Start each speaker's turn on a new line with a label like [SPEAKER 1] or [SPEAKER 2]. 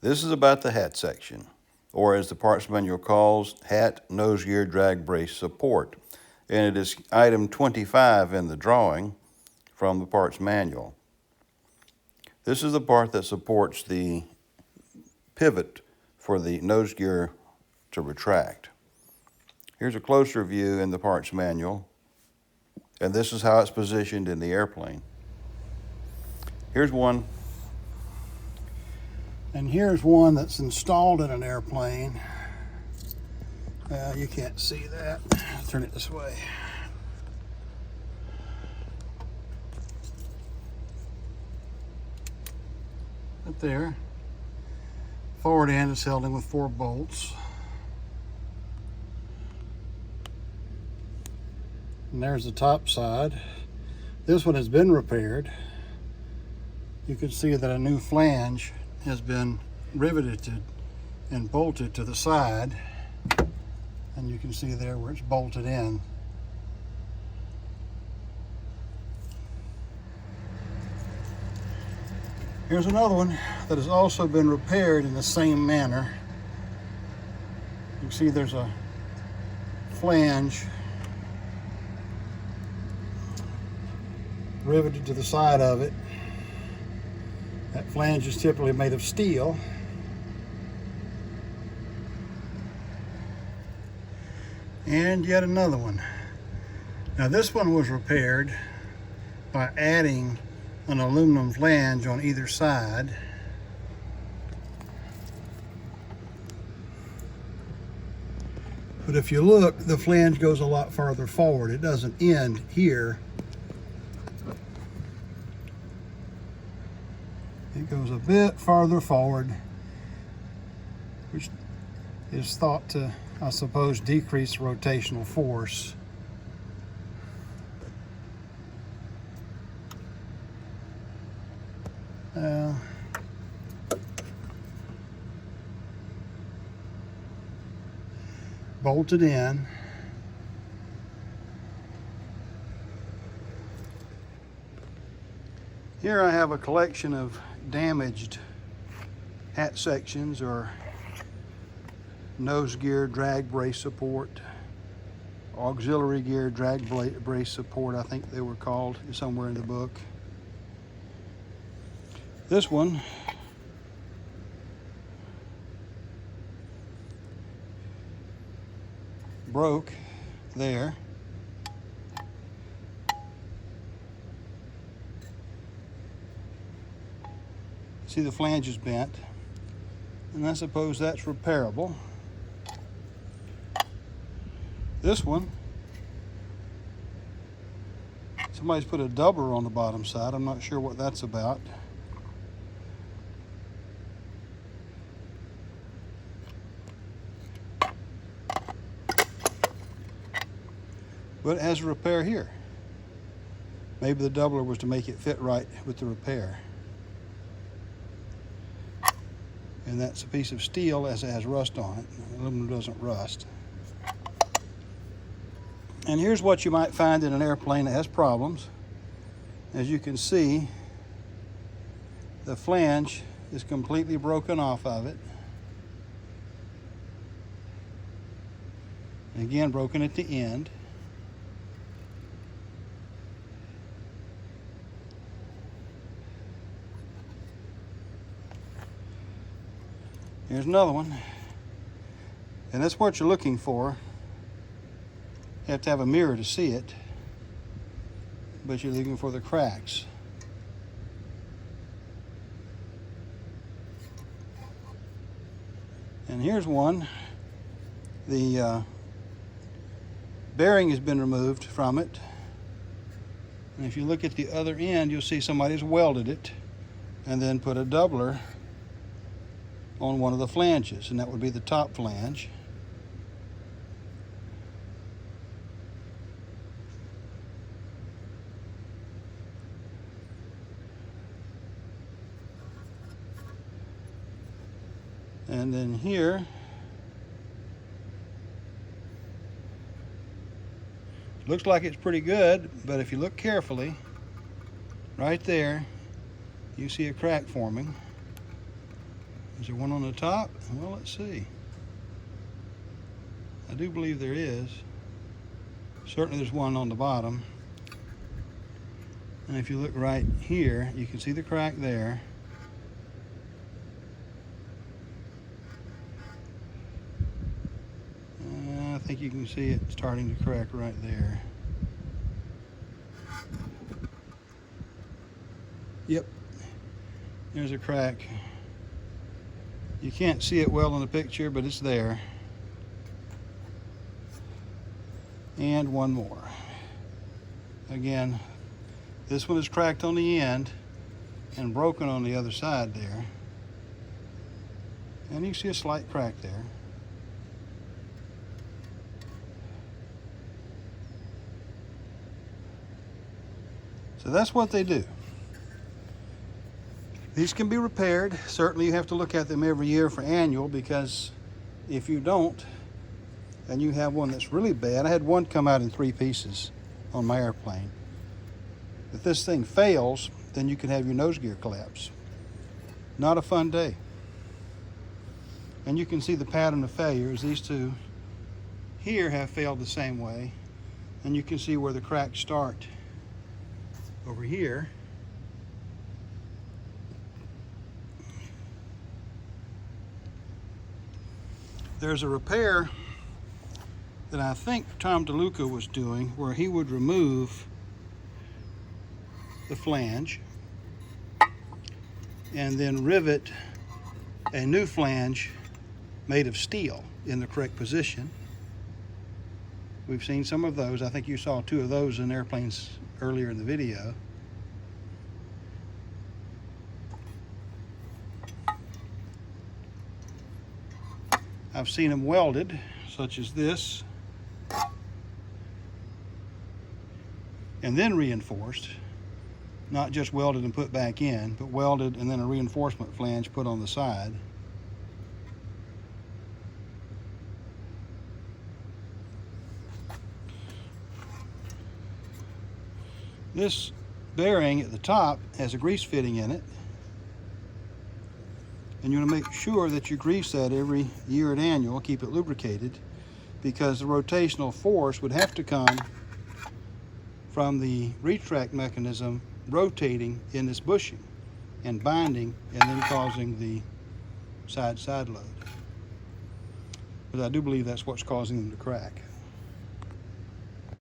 [SPEAKER 1] This is about the hat section, or as the parts manual calls, hat nose gear drag brace support. And it is item 25 in the drawing from the parts manual. This is the part that supports the pivot for the nose gear to retract. Here's a closer view in the parts manual, and this is how it's positioned in the airplane. Here's one.
[SPEAKER 2] And here's one that's installed in an airplane. You can't see that. Turn it this way. Right there. Forward end is held in with 4 bolts. And there's the top side. This one has been repaired. You can see that a new flange has been riveted and bolted to the side. And you can see there where it's bolted in. Here's another one that has also been repaired in the same manner. You can see there's a flange riveted to the side of it. That flange is typically made of steel. And yet another one. Now this one was repaired by adding an aluminum flange on either side. But if you look, the flange goes a lot farther forward. It doesn't end here. It goes a bit farther forward, which is thought to, I suppose, decrease rotational force. Bolted in. Here I have a collection of damaged hat sections or nose gear drag brace support, auxiliary gear drag brace support, I think they were called somewhere in the book. This one broke there. See, the flange is bent, and I suppose that's repairable. This one, somebody's put a doubler on the bottom side. I'm not sure what that's about. But it has a repair here. Maybe the doubler was to make it fit right with the repair. And that's a piece of steel as it has rust on it. Aluminum doesn't rust. And here's what you might find in an airplane that has problems. As you can see, the flange is completely broken off of it. And again, broken at the end. Here's another one. And that's what you're looking for. You have to have a mirror to see it, but you're looking for the cracks. And here's one. The bearing has been removed from it. And if you look at the other end, you'll see somebody's welded it and then put a doubler on one of the flanges, and that would be the top flange. And then here, looks like it's pretty good, but if you look carefully, right there, you see a crack forming. Is there one on the top? Well, let's see. I do believe there is. Certainly there's one on the bottom. And if you look right here, you can see the crack there. I think you can see it starting to crack right there. Yep, there's a crack. You can't see it well in the picture, but it's there. And one more. Again, this one is cracked on the end and broken on the other side there. And you see a slight crack there. So that's what they do. These can be repaired. Certainly you have to look at them every year for annual, because if you don't, and you have one that's really bad. I had one come out in 3 pieces on my airplane. If this thing fails, then you can have your nose gear collapse. Not a fun day. And you can see the pattern of failures. These two here have failed the same way. And you can see where the cracks start over here. There's a repair that I think Tom DeLuca was doing, where he would remove the flange and then rivet a new flange made of steel in the correct position. We've seen some of those. I think you saw 2 of those in airplanes earlier in the video. I've seen them welded, such as this, and then reinforced. Not just welded and put back in, but welded and then a reinforcement flange put on the side. This bearing at the top has a grease fitting in it. And you want to make sure that you grease that every year at annual, keep it lubricated, because the rotational force would have to come from the retract mechanism rotating in this bushing and binding and then causing the side load. But I do believe that's what's causing them to crack.